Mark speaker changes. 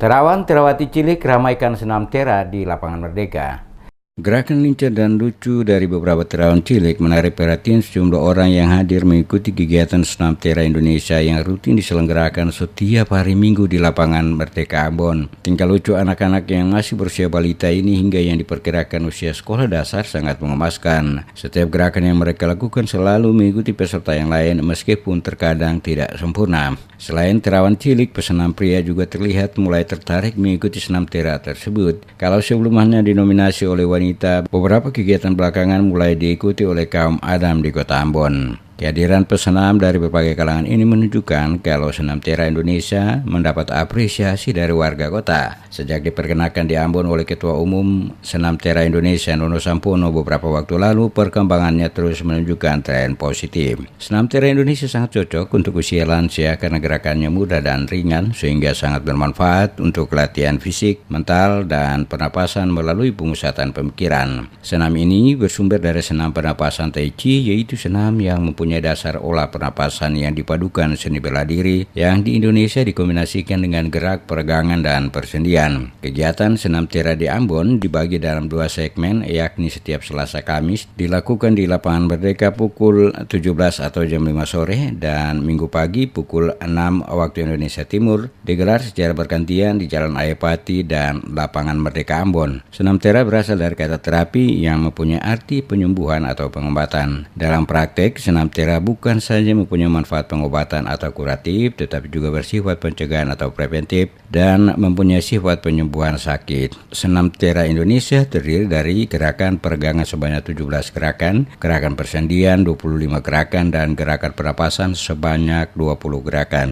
Speaker 1: Terawan Terawati cilik ramaikan senam tera di lapangan Merdeka. Gerakan lincah dan lucu dari beberapa terawan cilik menarik perhatian sejumlah orang yang hadir mengikuti kegiatan senam tera Indonesia yang rutin diselenggarakan setiap hari Minggu di lapangan Merdeka Ambon. Tingkah lucu anak-anak yang masih berusia balita ini hingga yang diperkirakan usia sekolah dasar sangat mengemaskan. Setiap gerakan yang mereka lakukan selalu mengikuti peserta yang lain meskipun terkadang tidak sempurna. Selain terawan cilik, pesenam pria juga terlihat mulai tertarik mengikuti senam tera tersebut. Kalau sebelumnya dinominasi oleh wanita, beberapa kegiatan belakangan mulai diikuti oleh kaum Adam di Kota Ambon. Kehadiran pesenam dari berbagai kalangan ini menunjukkan kalau senam tera Indonesia mendapat apresiasi dari warga kota. Sejak diperkenalkan di Ambon oleh Ketua Umum Senam Tera Indonesia Nono Sampono beberapa waktu lalu, perkembangannya terus menunjukkan tren positif. Senam tera Indonesia sangat cocok untuk usia lansia karena gerakannya mudah dan ringan sehingga sangat bermanfaat untuk latihan fisik, mental, dan pernapasan melalui pemusatan pemikiran. Senam ini bersumber dari senam pernapasan Tai Chi, yaitu senam yang mempunyai dasar olah pernapasan yang dipadukan seni bela diri yang di Indonesia dikombinasikan dengan gerak peregangan dan persendian. Kegiatan senam tera di Ambon dibagi dalam 2 segmen, yakni setiap Selasa Kamis dilakukan di lapangan Merdeka pukul 17 atau jam 5 sore dan Minggu pagi pukul 6 waktu Indonesia Timur, digelar secara bergantian di Jalan Ayapati dan lapangan Merdeka Ambon. Senam tera berasal dari kata terapi yang mempunyai arti penyembuhan atau pengobatan. Dalam praktek, senam tera bukan saja mempunyai manfaat pengobatan atau kuratif, tetapi juga bersifat pencegahan atau preventif dan mempunyai sifat penyembuhan sakit. Senam tera Indonesia terdiri dari gerakan peregangan sebanyak 17 gerakan, gerakan persendian 25 gerakan, dan gerakan pernapasan sebanyak 20 gerakan.